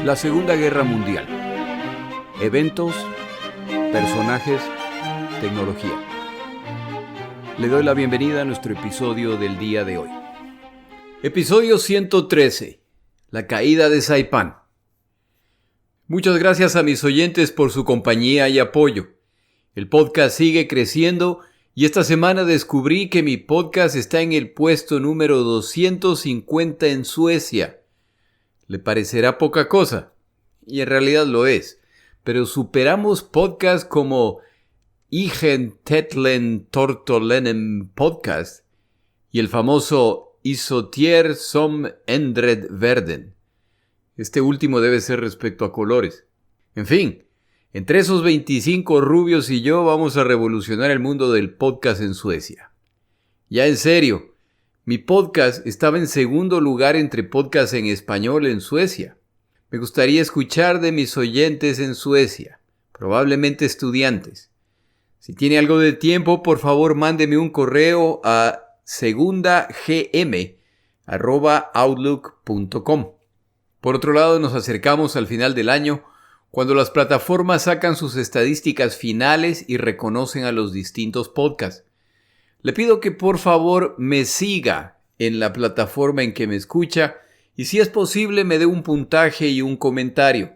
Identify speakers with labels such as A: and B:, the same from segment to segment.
A: La Segunda Guerra Mundial. Eventos, personajes, tecnología. Le doy la bienvenida a nuestro episodio del día de hoy. Episodio 113. La caída de Saipán. Muchas gracias a mis oyentes por su compañía y apoyo. El podcast sigue creciendo y esta semana descubrí que mi podcast está en el puesto número 250 en Suecia. Le parecerá poca cosa, y en realidad lo es, pero superamos podcasts como Igen Tetlen Tortolenen Podcast y el famoso Isotier som Endred Verden. Este último debe ser respecto a colores. En fin, entre esos 25 rubios y yo vamos a revolucionar el mundo del podcast en Suecia. Ya en serio, mi podcast estaba en segundo lugar entre podcasts en español en Suecia. Me gustaría escuchar de mis oyentes en Suecia, probablemente estudiantes. Si tiene algo de tiempo, por favor mándeme un correo a segundagm@outlook.com. Por otro lado, nos acercamos al final del año, cuando las plataformas sacan sus estadísticas finales y reconocen a los distintos podcasts. Le pido que por favor me siga en la plataforma en que me escucha y si es posible me dé un puntaje y un comentario.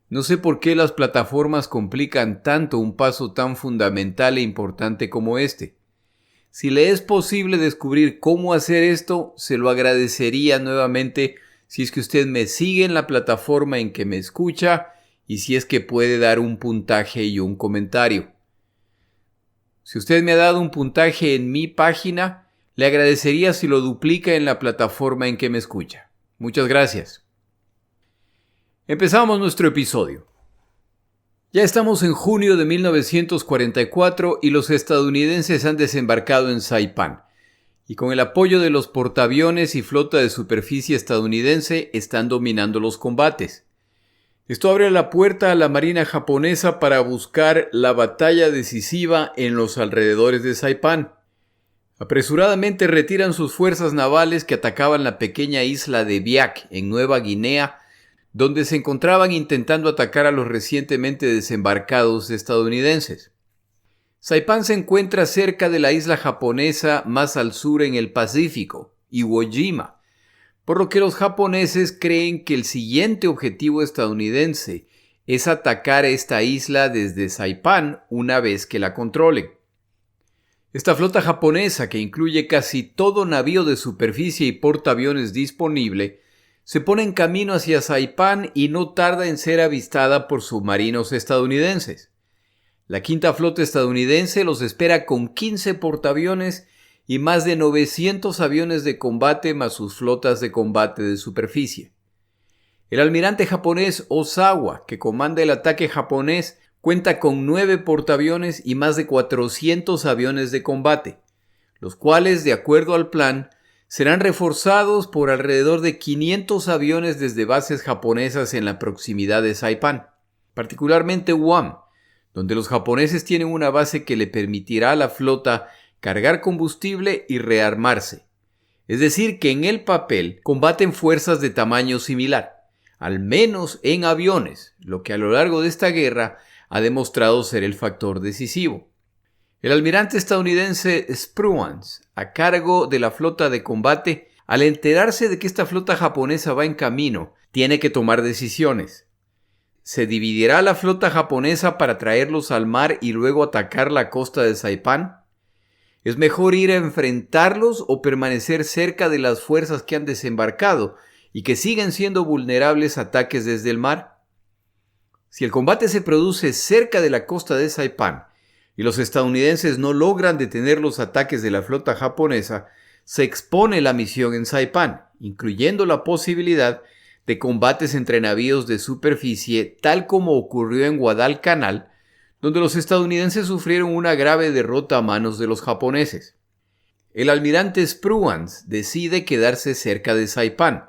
A: No sé por qué las plataformas complican tanto un paso tan fundamental e importante como este. Si le es posible descubrir cómo hacer esto, se lo agradecería nuevamente si es que usted me sigue en la plataforma en que me escucha y si es que puede dar un puntaje y un comentario. Si usted me ha dado un puntaje en mi página, le agradecería si lo duplica en la plataforma en que me escucha. Muchas gracias. Empezamos nuestro episodio. Ya estamos en junio de 1944 y los estadounidenses han desembarcado en Saipán. Y con el apoyo de los portaaviones y flota de superficie estadounidense están dominando los combates. Esto abre la puerta a la marina japonesa para buscar la batalla decisiva en los alrededores de Saipán. Apresuradamente retiran sus fuerzas navales que atacaban la pequeña isla de Biak en Nueva Guinea, donde se encontraban intentando atacar a los recientemente desembarcados estadounidenses. Saipán se encuentra cerca de la isla japonesa más al sur en el Pacífico, Iwo Jima, por lo que los japoneses creen que el siguiente objetivo estadounidense es atacar esta isla desde Saipán una vez que la controlen. Esta flota japonesa, que incluye casi todo navío de superficie y portaaviones disponible, se pone en camino hacia Saipán y no tarda en ser avistada por submarinos estadounidenses. La quinta flota estadounidense los espera con 15 portaaviones y más de 900 aviones de combate más sus flotas de combate de superficie. El almirante japonés Osawa, que comanda el ataque japonés, cuenta con 9 portaaviones y más de 400 aviones de combate, los cuales, de acuerdo al plan, serán reforzados por alrededor de 500 aviones desde bases japonesas en la proximidad de Saipán, particularmente Guam, donde los japoneses tienen una base que le permitirá a la flota cargar combustible y rearmarse. Es decir, que en el papel combaten fuerzas de tamaño similar, al menos en aviones, lo que a lo largo de esta guerra ha demostrado ser el factor decisivo. El almirante estadounidense Spruance, a cargo de la flota de combate, al enterarse de que esta flota japonesa va en camino, tiene que tomar decisiones. ¿Se dividirá la flota japonesa para traerlos al mar y luego atacar la costa de Saipán? ¿Es mejor ir a enfrentarlos o permanecer cerca de las fuerzas que han desembarcado y que siguen siendo vulnerables a ataques desde el mar? Si el combate se produce cerca de la costa de Saipán y los estadounidenses no logran detener los ataques de la flota japonesa, se expone la misión en Saipán, incluyendo la posibilidad de combates entre navíos de superficie, tal como ocurrió en Guadalcanal, donde los estadounidenses sufrieron una grave derrota a manos de los japoneses. El almirante Spruance decide quedarse cerca de Saipán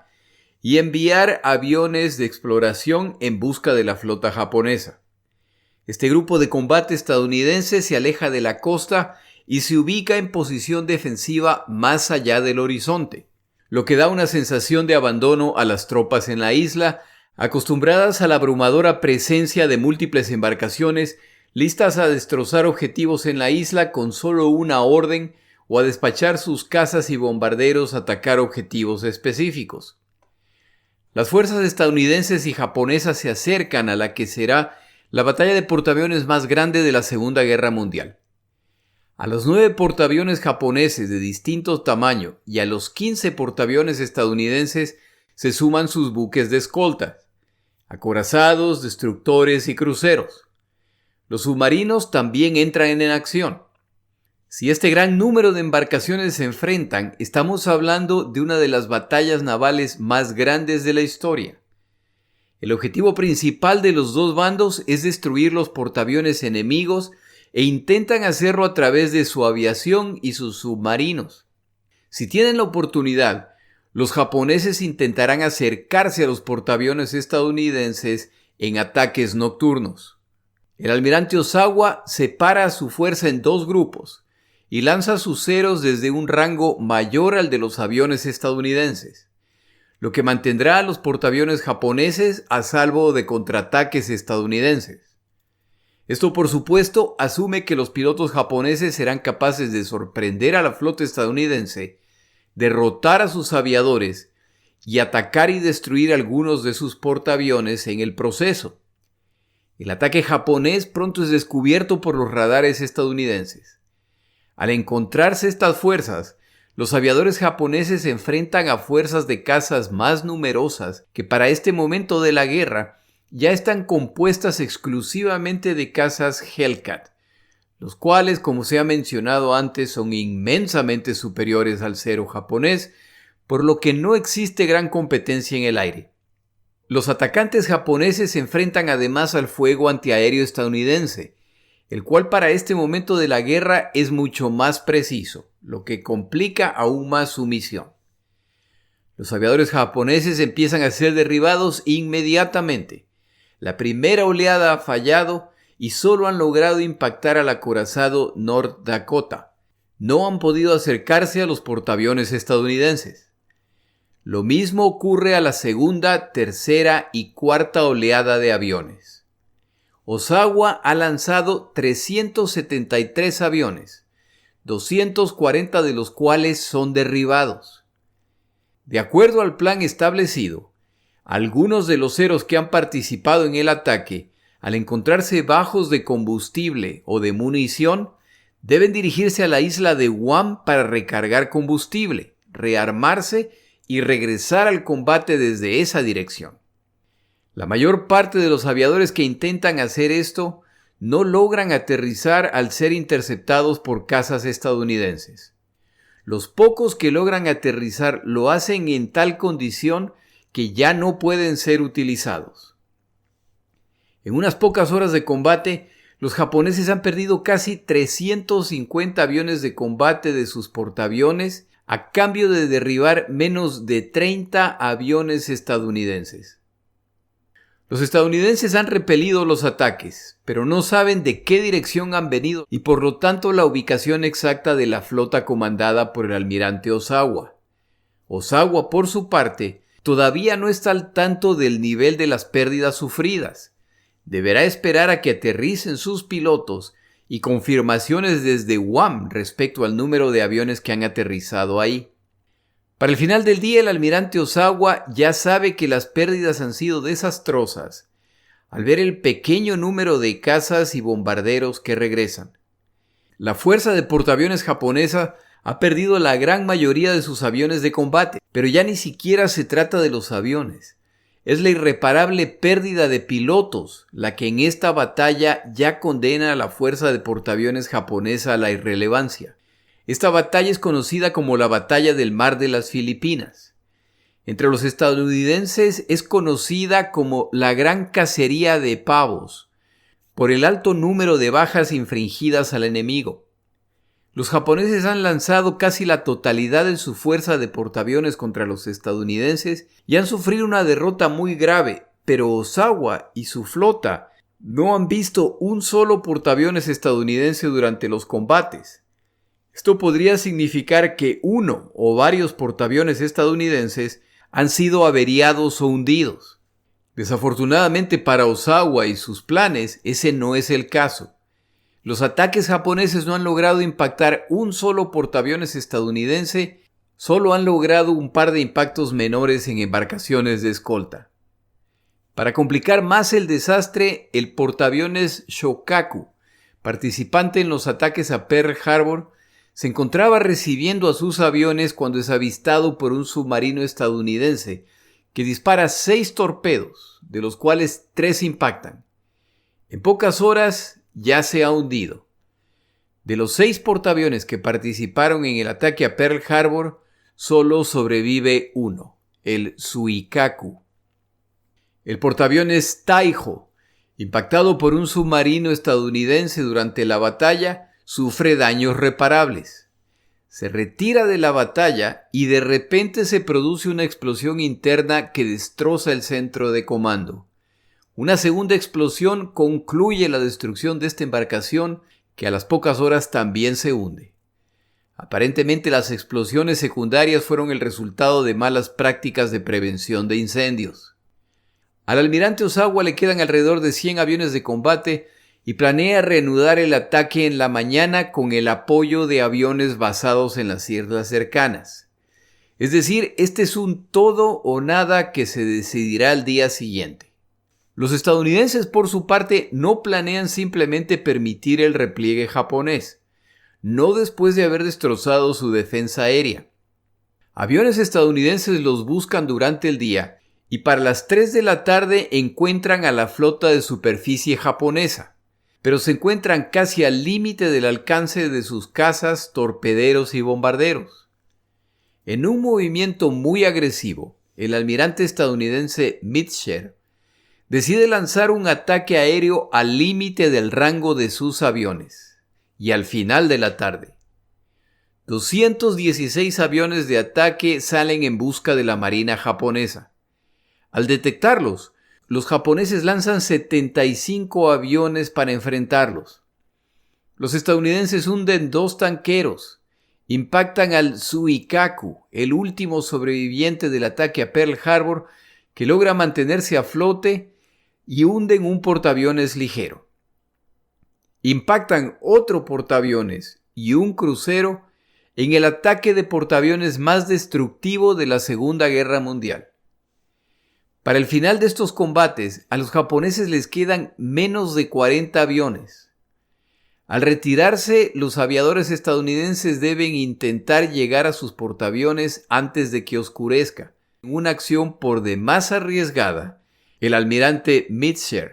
A: y enviar aviones de exploración en busca de la flota japonesa. Este grupo de combate estadounidense se aleja de la costa y se ubica en posición defensiva más allá del horizonte, lo que da una sensación de abandono a las tropas en la isla, Acostumbradas a la abrumadora presencia de múltiples embarcaciones, listas a destrozar objetivos en la isla con solo una orden o a despachar sus cazas y bombarderos a atacar objetivos específicos. Las fuerzas estadounidenses y japonesas se acercan a la que será la batalla de portaaviones más grande de la Segunda Guerra Mundial. A los 9 portaaviones japoneses de distinto tamaño y a los 15 portaaviones estadounidenses se suman sus buques de escolta, acorazados, destructores y cruceros. Los submarinos también entran en acción. Si este gran número de embarcaciones se enfrentan, estamos hablando de una de las batallas navales más grandes de la historia. El objetivo principal de los dos bandos es destruir los portaaviones enemigos e intentan hacerlo a través de su aviación y sus submarinos. Si tienen la oportunidad, los japoneses intentarán acercarse a los portaaviones estadounidenses en ataques nocturnos. El almirante Ozawa separa a su fuerza en 2 grupos y lanza sus ceros desde un rango mayor al de los aviones estadounidenses, lo que mantendrá a los portaaviones japoneses a salvo de contraataques estadounidenses. Esto, por supuesto, asume que los pilotos japoneses serán capaces de sorprender a la flota estadounidense, derrotar a sus aviadores y atacar y destruir algunos de sus portaaviones en el proceso. El ataque japonés pronto es descubierto por los radares estadounidenses. Al encontrarse estas fuerzas, los aviadores japoneses se enfrentan a fuerzas de cazas más numerosas que para este momento de la guerra ya están compuestas exclusivamente de cazas Hellcat, los cuales, como se ha mencionado antes, son inmensamente superiores al Zero japonés, por lo que no existe gran competencia en el aire. Los atacantes japoneses se enfrentan además al fuego antiaéreo estadounidense, el cual para este momento de la guerra es mucho más preciso, lo que complica aún más su misión. Los aviadores japoneses empiezan a ser derribados inmediatamente. La primera oleada ha fallado y solo han logrado impactar al acorazado North Dakota. No han podido acercarse a los portaaviones estadounidenses. Lo mismo ocurre a la segunda, tercera y cuarta oleada de aviones. Ozawa ha lanzado 373 aviones, 240 de los cuales son derribados. De acuerdo al plan establecido, algunos de los Zeros que han participado en el ataque, al encontrarse bajos de combustible o de munición, deben dirigirse a la isla de Guam para recargar combustible, rearmarse y regresar al combate desde esa dirección. La mayor parte de los aviadores que intentan hacer esto no logran aterrizar al ser interceptados por cazas estadounidenses. Los pocos que logran aterrizar lo hacen en tal condición que ya no pueden ser utilizados. En unas pocas horas de combate, los japoneses han perdido casi 350 aviones de combate de sus portaaviones a cambio de derribar menos de 30 aviones estadounidenses. Los estadounidenses han repelido los ataques, pero no saben de qué dirección han venido y por lo tanto la ubicación exacta de la flota comandada por el almirante Ozawa. Ozawa, por su parte, todavía no está al tanto del nivel de las pérdidas sufridas. Deberá esperar a que aterricen sus pilotos y confirmaciones desde Guam respecto al número de aviones que han aterrizado ahí. Para el final del día, el almirante Ozawa ya sabe que las pérdidas han sido desastrosas al ver el pequeño número de cazas y bombarderos que regresan. La fuerza de portaaviones japonesa ha perdido la gran mayoría de sus aviones de combate, pero ya ni siquiera se trata de los aviones. Es la irreparable pérdida de pilotos la que en esta batalla ya condena a la fuerza de portaaviones japonesa a la irrelevancia. Esta batalla es conocida como la Batalla del Mar de las Filipinas. Entre los estadounidenses es conocida como la Gran Cacería de Pavos, por el alto número de bajas infringidas al enemigo. Los japoneses han lanzado casi la totalidad de su fuerza de portaaviones contra los estadounidenses y han sufrido una derrota muy grave, pero Ozawa y su flota no han visto un solo portaaviones estadounidense durante los combates. Esto podría significar que uno o varios portaaviones estadounidenses han sido averiados o hundidos. Desafortunadamente para Ozawa y sus planes, ese no es el caso. Los ataques japoneses no han logrado impactar un solo portaaviones estadounidense, solo han logrado un par de impactos menores en embarcaciones de escolta. Para complicar más el desastre, el portaaviones Shokaku, participante en los ataques a Pearl Harbor, se encontraba recibiendo a sus aviones cuando es avistado por un submarino estadounidense que dispara 6 torpedos, de los cuales 3 impactan. En pocas horas ya se ha hundido. De los 6 portaaviones que participaron en el ataque a Pearl Harbor, solo sobrevive uno, el Suikaku. El portaaviones Taiho, impactado por un submarino estadounidense durante la batalla, sufre daños reparables. Se retira de la batalla y de repente se produce una explosión interna que destroza el centro de comando. Una segunda explosión concluye la destrucción de esta embarcación que a las pocas horas también se hunde. Aparentemente las explosiones secundarias fueron el resultado de malas prácticas de prevención de incendios. Al almirante Ozawa le quedan alrededor de 100 aviones de combate y planea reanudar el ataque en la mañana con el apoyo de aviones basados en las islas cercanas. Es decir, este es un todo o nada que se decidirá al día siguiente. Los estadounidenses, por su parte, no planean simplemente permitir el repliegue japonés, no después de haber destrozado su defensa aérea. Aviones estadounidenses los buscan durante el día y para las 3 de la tarde encuentran a la flota de superficie japonesa, pero se encuentran casi al límite del alcance de sus cazas, torpederos y bombarderos. En un movimiento muy agresivo, el almirante estadounidense Mitchell decide lanzar un ataque aéreo al límite del rango de sus aviones, y al final de la tarde, 216 aviones de ataque salen en busca de la marina japonesa. Al detectarlos, los japoneses lanzan 75 aviones para enfrentarlos. Los estadounidenses hunden 2 tanqueros, impactan al Suikaku, el último sobreviviente del ataque a Pearl Harbor, que logra mantenerse a flote, y hunden un portaaviones ligero. Impactan otro portaaviones y un crucero en el ataque de portaaviones más destructivo de la Segunda Guerra Mundial. Para el final de estos combates, a los japoneses les quedan menos de 40 aviones. Al retirarse, los aviadores estadounidenses deben intentar llegar a sus portaaviones antes de que oscurezca. En una acción por demás arriesgada, el almirante Mitchell,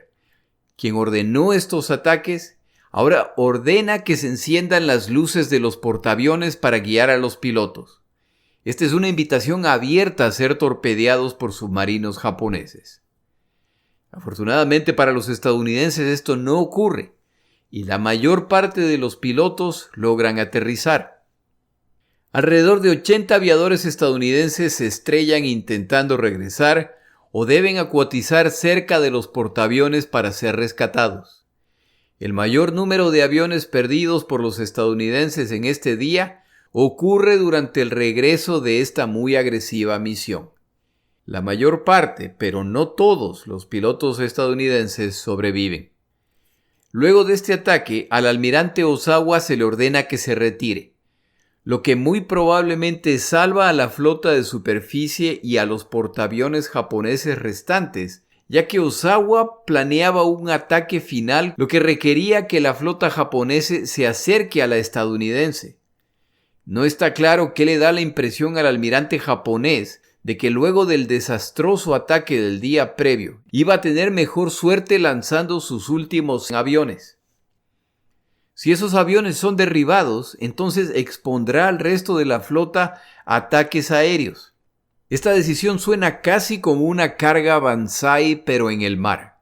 A: quien ordenó estos ataques, ahora ordena que se enciendan las luces de los portaaviones para guiar a los pilotos. Esta es una invitación abierta a ser torpedeados por submarinos japoneses. Afortunadamente para los estadounidenses esto no ocurre y la mayor parte de los pilotos logran aterrizar. Alrededor de 80 aviadores estadounidenses se estrellan intentando regresar o deben acuatizar cerca de los portaaviones para ser rescatados. El mayor número de aviones perdidos por los estadounidenses en este día ocurre durante el regreso de esta muy agresiva misión. La mayor parte, pero no todos, los pilotos estadounidenses sobreviven. Luego de este ataque, al almirante Ozawa se le ordena que se retire, lo que muy probablemente salva a la flota de superficie y a los portaaviones japoneses restantes, ya que Ozawa planeaba un ataque final, lo que requería que la flota japonesa se acerque a la estadounidense. No está claro qué le da la impresión al almirante japonés de que luego del desastroso ataque del día previo iba a tener mejor suerte lanzando sus últimos aviones. Si esos aviones son derribados, entonces expondrá al resto de la flota a ataques aéreos. Esta decisión suena casi como una carga Banzai, pero en el mar.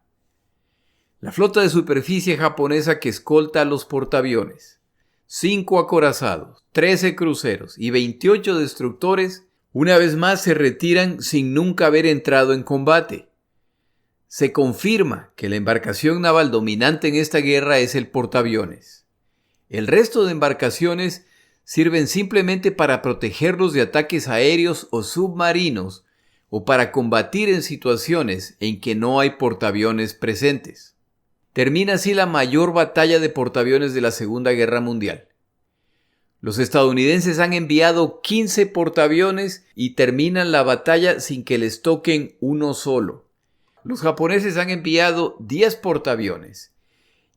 A: La flota de superficie japonesa que escolta a los portaaviones, 5 acorazados, 13 cruceros y 28 destructores, una vez más se retiran sin nunca haber entrado en combate. Se confirma que la embarcación naval dominante en esta guerra es el portaaviones. El resto de embarcaciones sirven simplemente para protegerlos de ataques aéreos o submarinos o para combatir en situaciones en que no hay portaaviones presentes. Termina así la mayor batalla de portaaviones de la Segunda Guerra Mundial. Los estadounidenses han enviado 15 portaaviones y terminan la batalla sin que les toquen uno solo. Los japoneses han enviado 10 portaaviones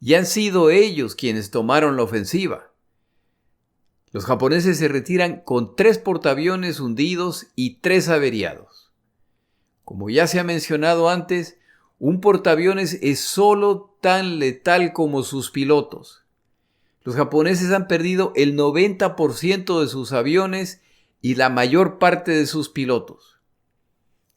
A: y han sido ellos quienes tomaron la ofensiva. Los japoneses se retiran con 3 portaaviones hundidos y 3 averiados. Como ya se ha mencionado antes, un portaaviones es solo tan letal como sus pilotos. Los japoneses han perdido el 90% de sus aviones y la mayor parte de sus pilotos.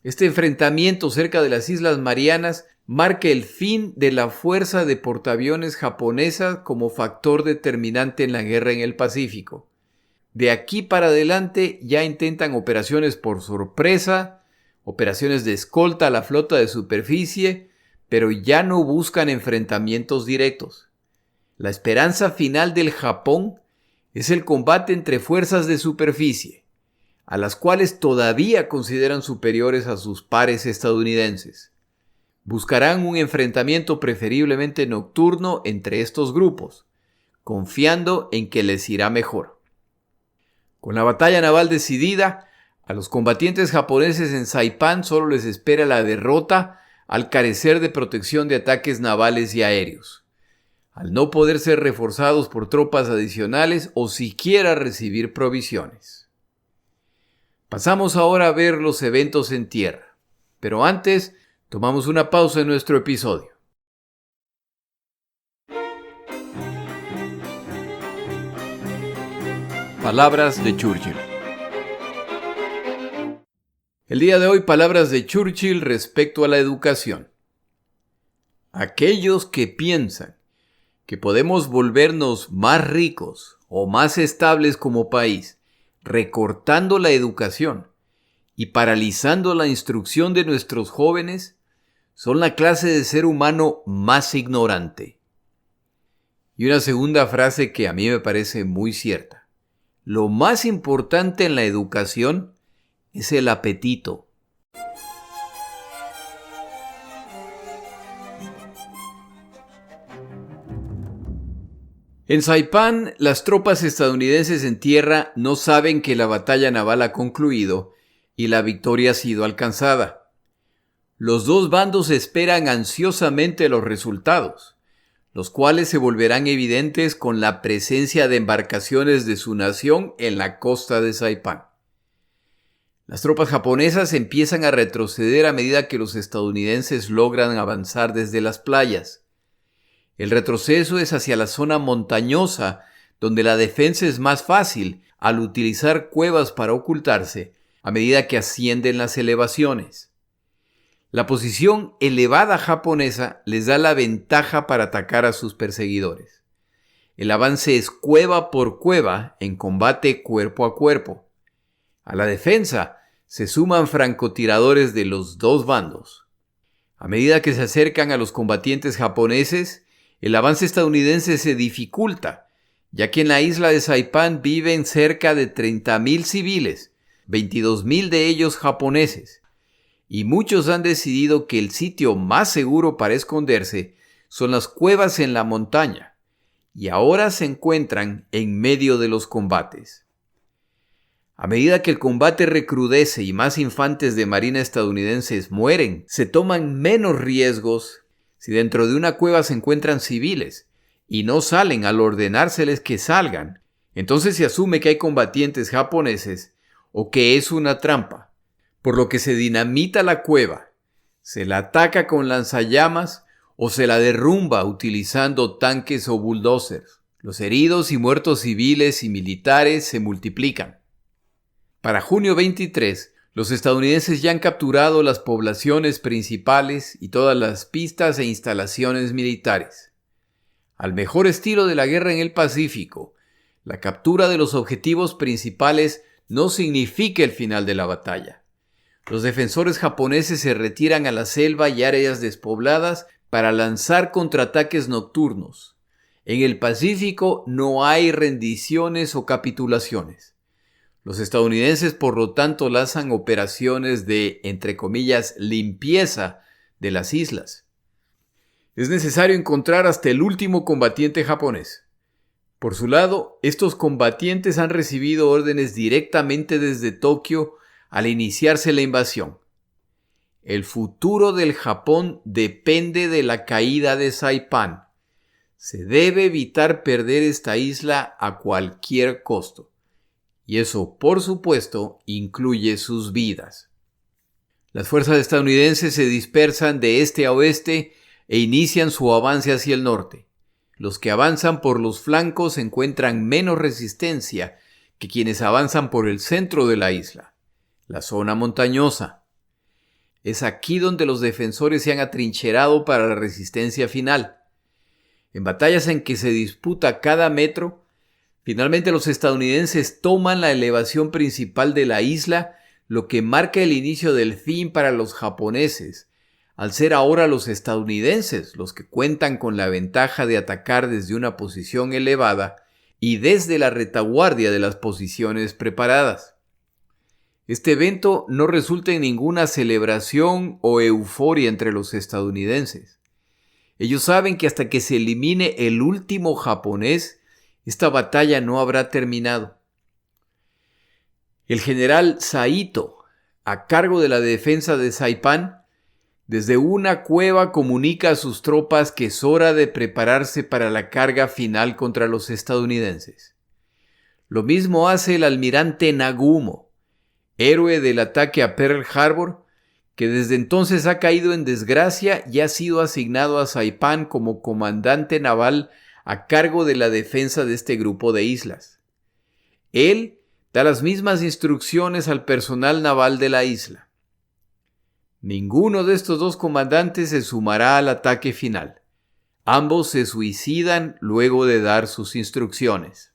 A: Este enfrentamiento cerca de las Islas Marianas marca el fin de la fuerza de portaaviones japonesa como factor determinante en la guerra en el Pacífico. De aquí para adelante ya intentan operaciones por sorpresa, operaciones de escolta a la flota de superficie, pero ya no buscan enfrentamientos directos. La esperanza final del Japón es el combate entre fuerzas de superficie, a las cuales todavía consideran superiores a sus pares estadounidenses. Buscarán un enfrentamiento preferiblemente nocturno entre estos grupos, confiando en que les irá mejor. Con la batalla naval decidida, a los combatientes japoneses en Saipán solo les espera la derrota al carecer de protección de ataques navales y aéreos, al no poder ser reforzados por tropas adicionales o siquiera recibir provisiones. Pasamos ahora a ver los eventos en tierra, pero antes tomamos una pausa en nuestro episodio. Palabras de Churchill. El día de hoy, palabras de Churchill respecto a la educación. Aquellos que piensan que podemos volvernos más ricos o más estables como país recortando la educación y paralizando la instrucción de nuestros jóvenes son la clase de ser humano más ignorante. Y una segunda frase que a mí me parece muy cierta. Lo más importante en la educación es el apetito. En Saipán, las tropas estadounidenses en tierra no saben que la batalla naval ha concluido y la victoria ha sido alcanzada. Los dos bandos esperan ansiosamente los resultados, los cuales se volverán evidentes con la presencia de embarcaciones de su nación en la costa de Saipán. Las tropas japonesas empiezan a retroceder a medida que los estadounidenses logran avanzar desde las playas. El retroceso es hacia la zona montañosa, donde la defensa es más fácil al utilizar cuevas para ocultarse a medida que ascienden las elevaciones. La posición elevada japonesa les da la ventaja para atacar a sus perseguidores. El avance es cueva por cueva en combate cuerpo a cuerpo. A la defensa se suman francotiradores de los dos bandos. A medida que se acercan a los combatientes japoneses, el avance estadounidense se dificulta, ya que en la isla de Saipán viven cerca de 30,000 civiles, 22,000 de ellos japoneses, y muchos han decidido que el sitio más seguro para esconderse son las cuevas en la montaña, y ahora se encuentran en medio de los combates. A medida que el combate recrudece y más infantes de marina estadounidenses mueren, se toman menos riesgos si dentro de una cueva se encuentran civiles y no salen al ordenárseles que salgan. Entonces se asume que hay combatientes japoneses o que es una trampa, por lo que se dinamita la cueva, se la ataca con lanzallamas o se la derrumba utilizando tanques o bulldozers. Los heridos y muertos civiles y militares se multiplican. Para junio 23, los estadounidenses ya han capturado las poblaciones principales y todas las pistas e instalaciones militares. Al mejor estilo de la guerra en el Pacífico, la captura de los objetivos principales no significa el final de la batalla. Los defensores japoneses se retiran a la selva y áreas despobladas para lanzar contraataques nocturnos. En el Pacífico no hay rendiciones o capitulaciones. Los estadounidenses, por lo tanto, lanzan operaciones de, entre comillas, limpieza de las islas. Es necesario encontrar hasta el último combatiente japonés. Por su lado, estos combatientes han recibido órdenes directamente desde Tokio al iniciarse la invasión. El futuro del Japón depende de la caída de Saipán. Se debe evitar perder esta isla a cualquier costo. Y eso, por supuesto, incluye sus vidas. Las fuerzas estadounidenses se dispersan de este a oeste e inician su avance hacia el norte. Los que avanzan por los flancos encuentran menos resistencia que quienes avanzan por el centro de la isla, la zona montañosa. Es aquí donde los defensores se han atrincherado para la resistencia final. En batallas en que se disputa cada metro, finalmente los estadounidenses toman la elevación principal de la isla, lo que marca el inicio del fin para los japoneses, al ser ahora los estadounidenses los que cuentan con la ventaja de atacar desde una posición elevada y desde la retaguardia de las posiciones preparadas. Este evento no resulta en ninguna celebración o euforia entre los estadounidenses. Ellos saben que hasta que se elimine el último japonés, esta batalla no habrá terminado. El general Saito, a cargo de la defensa de Saipán, desde una cueva comunica a sus tropas que es hora de prepararse para la carga final contra los estadounidenses. Lo mismo hace el almirante Nagumo, héroe del ataque a Pearl Harbor, que desde entonces ha caído en desgracia y ha sido asignado a Saipán como comandante naval a cargo de la defensa de este grupo de islas. Él da las mismas instrucciones al personal naval de la isla. Ninguno de estos dos comandantes se sumará al ataque final. Ambos se suicidan luego de dar sus instrucciones.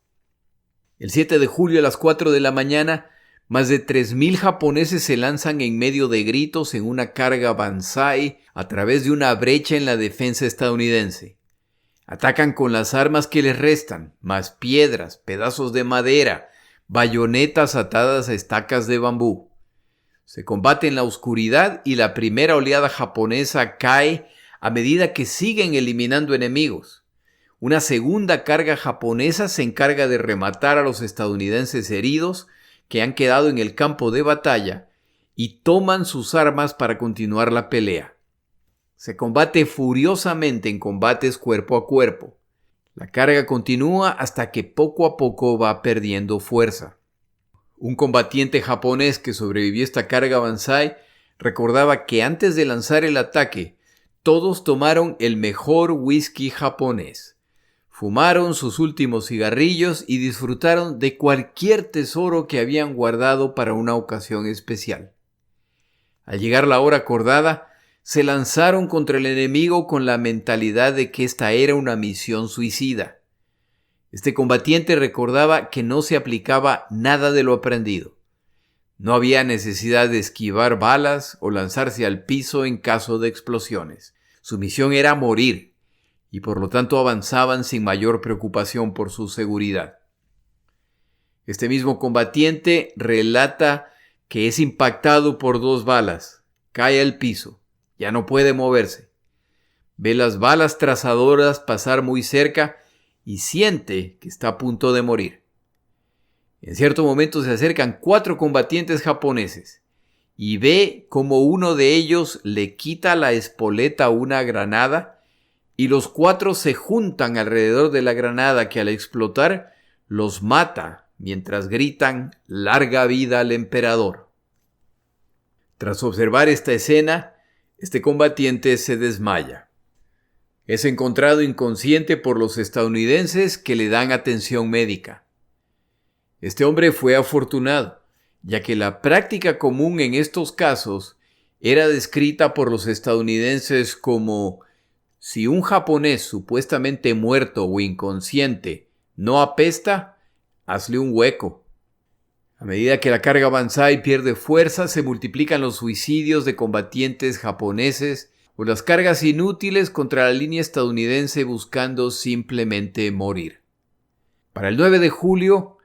A: El 7 de julio a las 4 de la mañana, más de 3,000 japoneses se lanzan en medio de gritos en una carga Banzai a través de una brecha en la defensa estadounidense. Atacan con las armas que les restan, más piedras, pedazos de madera, bayonetas atadas a estacas de bambú. Se combate en la oscuridad y la primera oleada japonesa cae a medida que siguen eliminando enemigos. Una segunda carga japonesa se encarga de rematar a los estadounidenses heridos que han quedado en el campo de batalla y toman sus armas para continuar la pelea. Se combate furiosamente en combates cuerpo a cuerpo. La carga continúa hasta que poco a poco va perdiendo fuerza. Un combatiente japonés que sobrevivió a esta carga Banzai recordaba que antes de lanzar el ataque, todos tomaron el mejor whisky japonés. Fumaron sus últimos cigarrillos y disfrutaron de cualquier tesoro que habían guardado para una ocasión especial. Al llegar la hora acordada, se lanzaron contra el enemigo con la mentalidad de que esta era una misión suicida. Este combatiente recordaba que no se aplicaba nada de lo aprendido. No había necesidad de esquivar balas o lanzarse al piso en caso de explosiones. Su misión era morir, y por lo tanto avanzaban sin mayor preocupación por su seguridad. Este mismo combatiente relata que es impactado por 2 balas, cae al piso, ya no puede moverse. Ve las balas trazadoras pasar muy cerca y siente que está a punto de morir. En cierto momento se acercan 4 combatientes japoneses y ve como uno de ellos le quita la espoleta a una granada y los 4 se juntan alrededor de la granada que al explotar los mata mientras gritan «¡Larga vida al emperador!». Tras observar esta escena, este combatiente se desmaya. Es encontrado inconsciente por los estadounidenses que le dan atención médica. Este hombre fue afortunado, ya que la práctica común en estos casos era descrita por los estadounidenses como si un japonés supuestamente muerto o inconsciente no apesta, hazle un hueco. A medida que la carga Banzai pierde fuerza, se multiplican los suicidios de combatientes japoneses o las cargas inútiles contra la línea estadounidense buscando simplemente morir. Para el 9 de julio,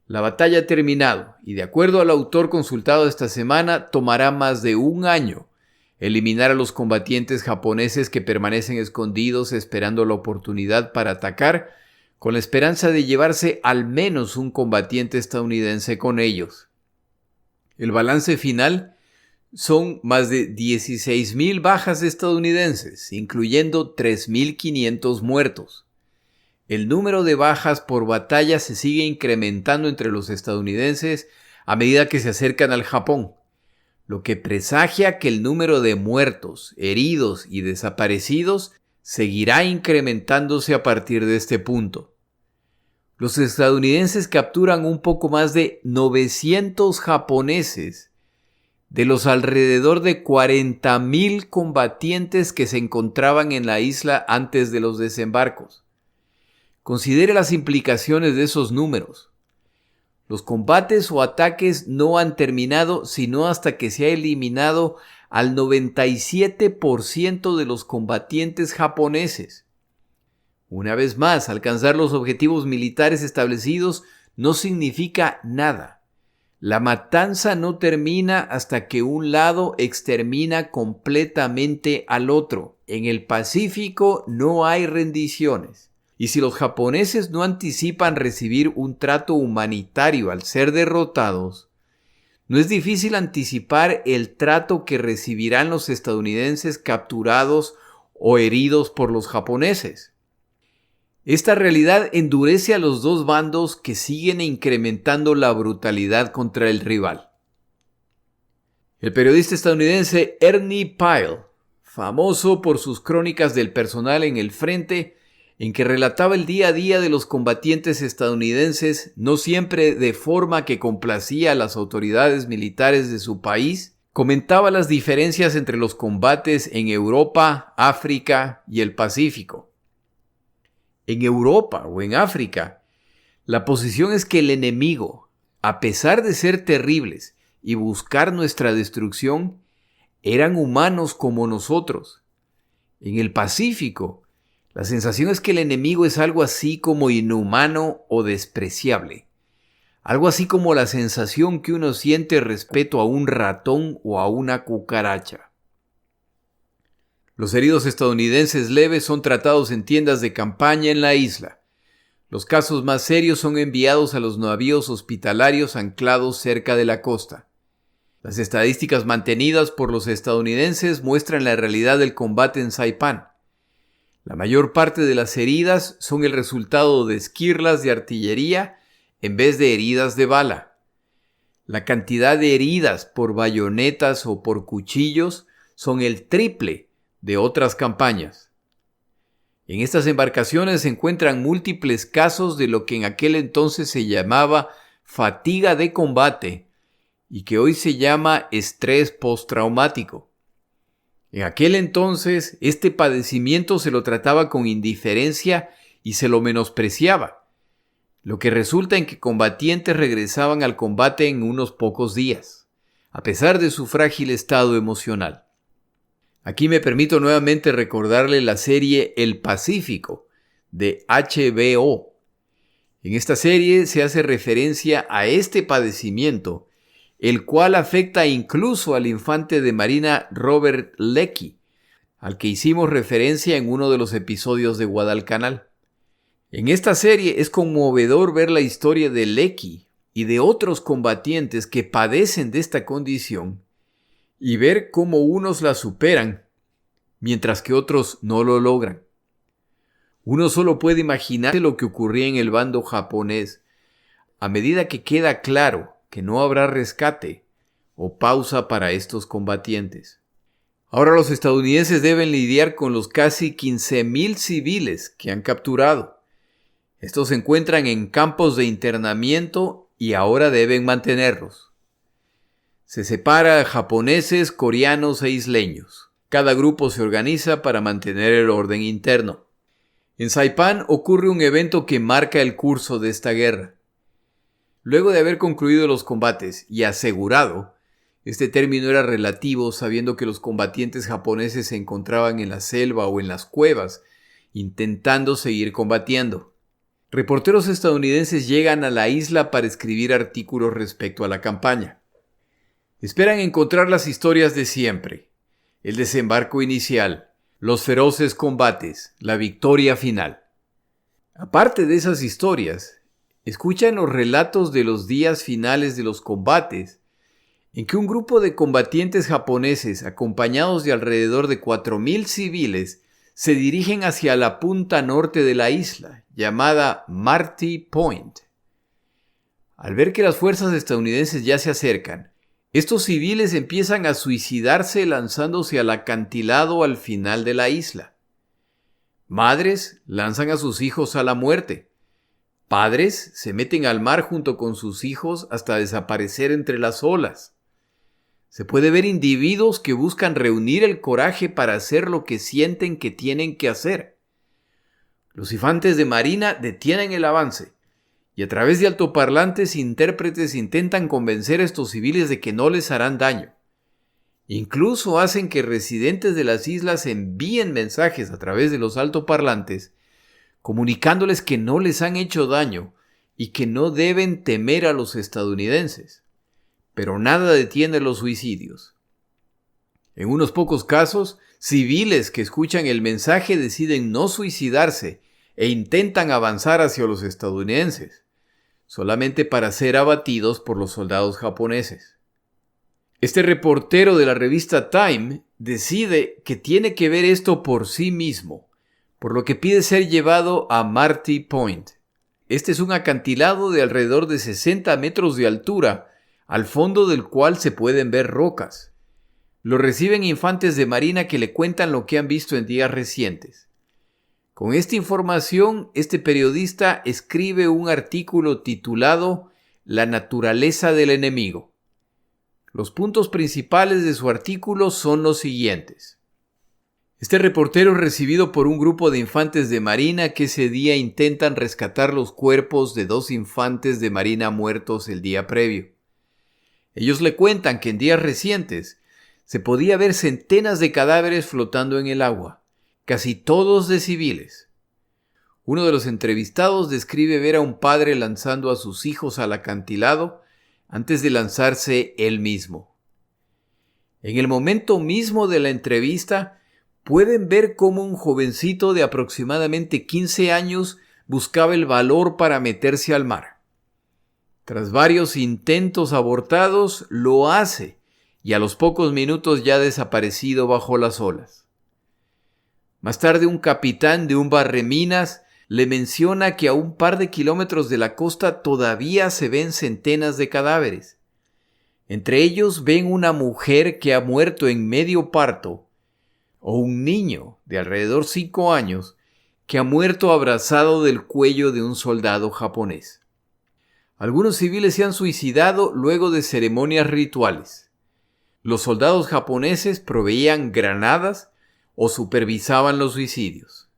A: La batalla ha terminado y, de acuerdo al autor consultado esta semana, tomará más de un año eliminar a los combatientes japoneses que permanecen escondidos esperando la oportunidad para atacar, con la esperanza de llevarse al menos un combatiente estadounidense con ellos. El balance final son más de 16,000 bajas estadounidenses, incluyendo 3,500 muertos. El número de bajas por batalla se sigue incrementando entre los estadounidenses a medida que se acercan al Japón, lo que presagia que el número de muertos, heridos y desaparecidos seguirá incrementándose a partir de este punto. Los estadounidenses capturan un poco más de 900 japoneses de los alrededor de 40,000 combatientes que se encontraban en la isla antes de los desembarcos. Considere las implicaciones de esos números. Los combates o ataques no han terminado sino hasta que se ha eliminado al 97% de los combatientes japoneses. Una vez más, alcanzar los objetivos militares establecidos no significa nada. La matanza no termina hasta que un lado extermina completamente al otro. En el Pacífico no hay rendiciones. Y si los japoneses no anticipan recibir un trato humanitario al ser derrotados, no es difícil anticipar el trato que recibirán los estadounidenses capturados o heridos por los japoneses. Esta realidad endurece a los dos bandos que siguen incrementando la brutalidad contra el rival. El periodista estadounidense Ernie Pyle, famoso por sus crónicas del personal en el frente, en que relataba el día a día de los combatientes estadounidenses, no siempre de forma que complacía a las autoridades militares de su país, comentaba las diferencias entre los combates en Europa, África y el Pacífico. En Europa o en África, la posición es que el enemigo, a pesar de ser terribles y buscar nuestra destrucción, eran humanos como nosotros. En el Pacífico, la sensación es que el enemigo es algo así como inhumano o despreciable. Algo así como la sensación que uno siente respecto a un ratón o a una cucaracha. Los heridos estadounidenses leves son tratados en tiendas de campaña en la isla. Los casos más serios son enviados a los navíos hospitalarios anclados cerca de la costa. Las estadísticas mantenidas por los estadounidenses muestran la realidad del combate en Saipán. La mayor parte de las heridas son el resultado de esquirlas de artillería en vez de heridas de bala. La cantidad de heridas por bayonetas o por cuchillos son el triple de otras campañas. En estas embarcaciones se encuentran múltiples casos de lo que en aquel entonces se llamaba fatiga de combate y que hoy se llama estrés postraumático. En aquel entonces, este padecimiento se lo trataba con indiferencia y se lo menospreciaba, lo que resulta en que combatientes regresaban al combate en unos pocos días, a pesar de su frágil estado emocional. Aquí me permito nuevamente recordarle la serie El Pacífico, de HBO. En esta serie se hace referencia a este padecimiento, el cual afecta incluso al infante de marina Robert Leckie, al que hicimos referencia en uno de los episodios de Guadalcanal. En esta serie es conmovedor ver la historia de Leckie y de otros combatientes que padecen de esta condición y ver cómo unos la superan, mientras que otros no lo logran. Uno solo puede imaginarse lo que ocurría en el bando japonés a medida que queda claro que no habrá rescate o pausa para estos combatientes. Ahora los estadounidenses deben lidiar con los casi 15,000 civiles que han capturado. Estos se encuentran en campos de internamiento y ahora deben mantenerlos. Se separa a japoneses, coreanos e isleños. Cada grupo se organiza para mantener el orden interno. En Saipán ocurre un evento que marca el curso de esta guerra. Luego de haber concluido los combates y asegurado, este término era relativo sabiendo que los combatientes japoneses se encontraban en la selva o en las cuevas, intentando seguir combatiendo. reporteros estadounidenses llegan a la isla para escribir artículos respecto a la campaña. Esperan encontrar las historias de siempre: el desembarco inicial, los feroces combates, la victoria final. Aparte de esas historias, escuchan los relatos de los días finales de los combates, en que un grupo de combatientes japoneses, acompañados de alrededor de 4,000 civiles, se dirigen hacia la punta norte de la isla, llamada Marty Point. Al ver que las fuerzas estadounidenses ya se acercan, estos civiles empiezan a suicidarse lanzándose al acantilado al final de la isla. Madres lanzan a sus hijos a la muerte. Padres se meten al mar junto con sus hijos hasta desaparecer entre las olas. Se puede ver individuos que buscan reunir el coraje para hacer lo que sienten que tienen que hacer. Los infantes de marina detienen el avance y a través de altoparlantes intérpretes intentan convencer a estos civiles de que no les harán daño. Incluso hacen que residentes de las islas envíen mensajes a través de los altoparlantes comunicándoles que no les han hecho daño y que no deben temer a los estadounidenses. Pero nada detiene los suicidios. En unos pocos casos, civiles que escuchan el mensaje deciden no suicidarse e intentan avanzar hacia los estadounidenses, solamente para ser abatidos por los soldados japoneses. Este reportero de la revista Time decide que tiene que ver esto por sí mismo, por lo que pide ser llevado a Marty Point. Este es un acantilado de alrededor de 60 metros de altura, al fondo del cual se pueden ver rocas. Lo reciben infantes de marina que le cuentan lo que han visto en días recientes. Con esta información, este periodista escribe un artículo titulado La naturaleza del enemigo. Los puntos principales de su artículo son los siguientes. Este reportero es recibido por un grupo de infantes de marina que ese día intentan rescatar los cuerpos de 2 infantes de marina muertos el día previo. Ellos le cuentan que en días recientes se podía ver centenas de cadáveres flotando en el agua, casi todos de civiles. Uno de los entrevistados describe ver a un padre lanzando a sus hijos al acantilado antes de lanzarse él mismo. En el momento mismo de la entrevista, pueden ver cómo un jovencito de aproximadamente 15 años buscaba el valor para meterse al mar. Tras varios intentos abortados, lo hace y a los pocos minutos ya ha desaparecido bajo las olas. Más tarde, un capitán de un barreminas le menciona que a un par de kilómetros de la costa todavía se ven centenas de cadáveres. Entre ellos ven una mujer que ha muerto en medio parto o un niño de alrededor 5 años que ha muerto abrazado del cuello de un soldado japonés. Algunos civiles se han suicidado luego de ceremonias rituales. Los soldados japoneses proveían granadas o supervisaban los suicidios.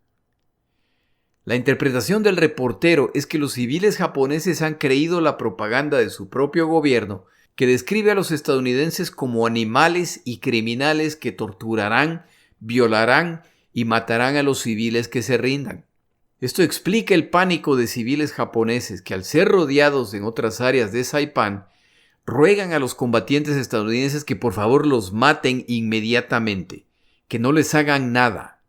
A: La interpretación del reportero es que los civiles japoneses han creído la propaganda de su propio gobierno, que describe a los estadounidenses como animales y criminales que torturarán, violarán y matarán a los civiles que se rindan. Esto explica el pánico de civiles japoneses que, al ser rodeados en otras áreas de Saipan, ruegan a los combatientes estadounidenses que por favor los maten inmediatamente, que no les hagan nada.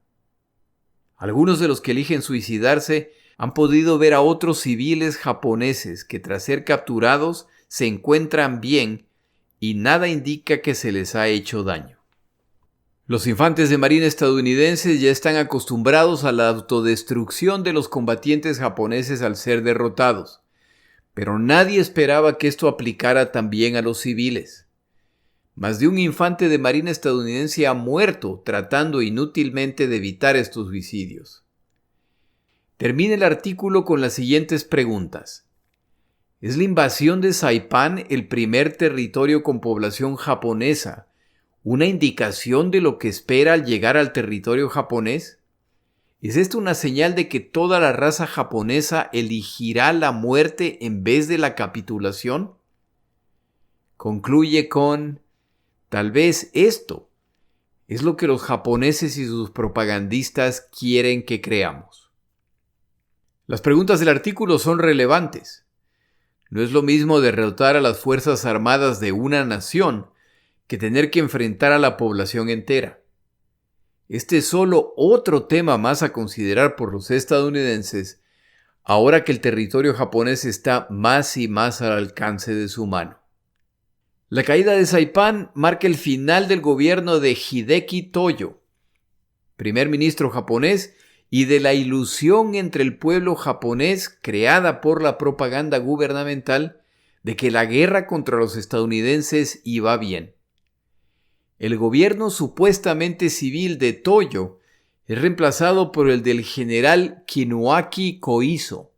A: Algunos de los que eligen suicidarse han podido ver a otros civiles japoneses que, tras ser capturados, se encuentran bien y nada indica que se les ha hecho daño. Los infantes de marina estadounidenses ya están acostumbrados a la autodestrucción de los combatientes japoneses al ser derrotados, pero nadie esperaba que esto aplicara también a los civiles. Más de un infante de marina estadounidense ha muerto tratando inútilmente de evitar estos suicidios. Termina el artículo con las siguientes preguntas. ¿Es la invasión de Saipan, el primer territorio con población japonesa, una indicación de lo que espera al llegar al territorio japonés? ¿Es esto una señal de que toda la raza japonesa elegirá la muerte en vez de la capitulación? Concluye con: tal vez esto es lo que los japoneses y sus propagandistas quieren que creamos. Las preguntas del artículo son relevantes. No es lo mismo derrotar a las Fuerzas Armadas de una nación que tener que enfrentar a la población entera. Este es solo otro tema más a considerar por los estadounidenses, ahora que el territorio japonés está más y más al alcance de su mano. La caída de Saipán marca el final del gobierno de Hideki Toyo, primer ministro japonés, y de la ilusión entre el pueblo japonés creada por la propaganda gubernamental de que la guerra contra los estadounidenses iba bien. El gobierno supuestamente civil de Toyo es reemplazado por el del general Kinuaki Koiso.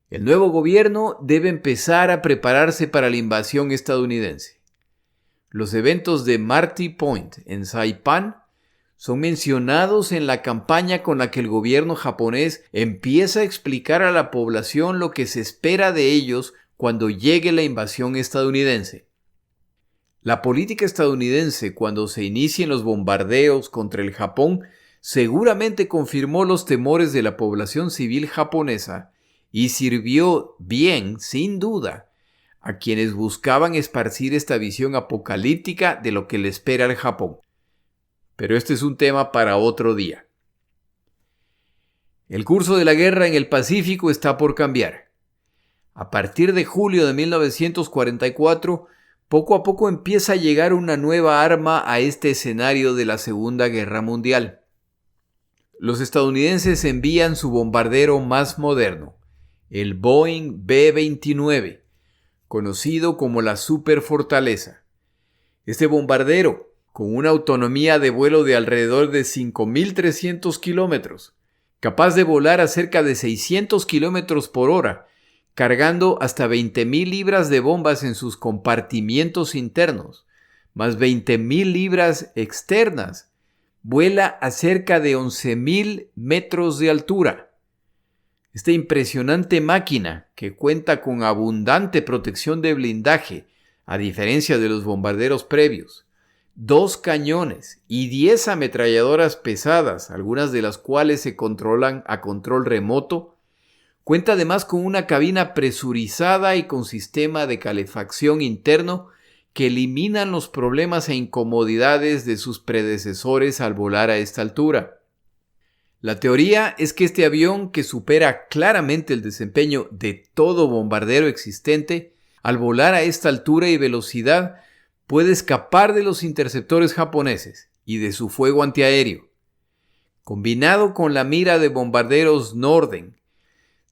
A: El nuevo gobierno debe empezar a prepararse para la invasión estadounidense. Los eventos de Marty Point en Saipán son mencionados en la campaña con la que el gobierno japonés empieza a explicar a la población lo que se espera de ellos cuando llegue la invasión estadounidense. La política estadounidense, cuando se inicien los bombardeos contra el Japón, seguramente confirmó los temores de la población civil japonesa y sirvió bien, sin duda, a quienes buscaban esparcir esta visión apocalíptica de lo que le espera al Japón. Pero este es un tema para otro día. El curso de la guerra en el Pacífico está por cambiar. A partir de julio de 1944, poco a poco empieza a llegar una nueva arma a este escenario de la Segunda Guerra Mundial. Los estadounidenses envían su bombardero más moderno, el Boeing B-29, conocido como la Superfortaleza. Este bombardero, con una autonomía de vuelo de alrededor de 5.300 kilómetros, capaz de volar a cerca de 600 kilómetros por hora, cargando hasta 20.000 libras de bombas en sus compartimientos internos, más 20.000 libras externas, vuela a cerca de 11.000 metros de altura. Esta impresionante máquina, que cuenta con abundante protección de blindaje, a diferencia de los bombarderos previos, 2 cañones y 10 ametralladoras pesadas, algunas de las cuales se controlan a control remoto, cuenta además con una cabina presurizada y con sistema de calefacción interno que eliminan los problemas e incomodidades de sus predecesores al volar a esta altura. La teoría es que este avión, que supera claramente el desempeño de todo bombardero existente, al volar a esta altura y velocidad, puede escapar de los interceptores japoneses y de su fuego antiaéreo. Combinado con la mira de bombarderos Norden,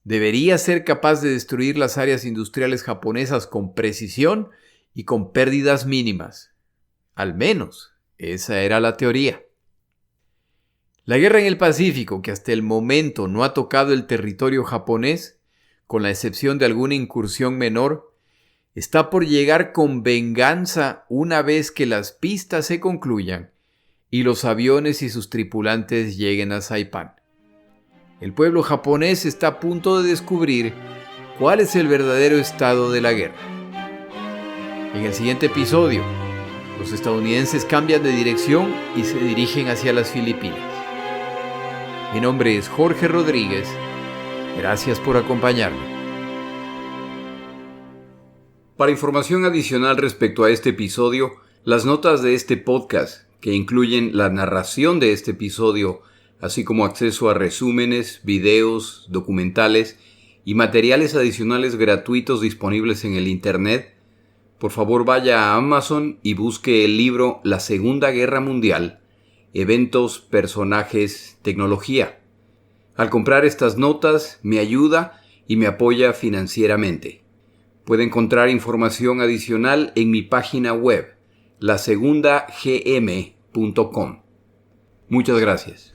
A: debería ser capaz de destruir las áreas industriales japonesas con precisión y con pérdidas mínimas. Al menos, esa era la teoría. La guerra en el Pacífico, que hasta el momento no ha tocado el territorio japonés, con la excepción de alguna incursión menor, está por llegar con venganza una vez que las pistas se concluyan y los aviones y sus tripulantes lleguen a Saipán. El pueblo japonés está a punto de descubrir cuál es el verdadero estado de la guerra. En el siguiente episodio, los estadounidenses cambian de dirección y se dirigen hacia las Filipinas. Mi nombre es Jorge Rodríguez. Gracias por acompañarme. Para información adicional respecto a este episodio, las notas de este podcast, que incluyen la narración de este episodio, así como acceso a resúmenes, videos, documentales y materiales adicionales gratuitos disponibles en el Internet, por favor vaya a Amazon y busque el libro La Segunda Guerra Mundial, Eventos, Personajes, Tecnología. Al comprar estas notas, me ayuda y me apoya financieramente. Puede encontrar información adicional en mi página web, lasegundagm.com. Muchas gracias.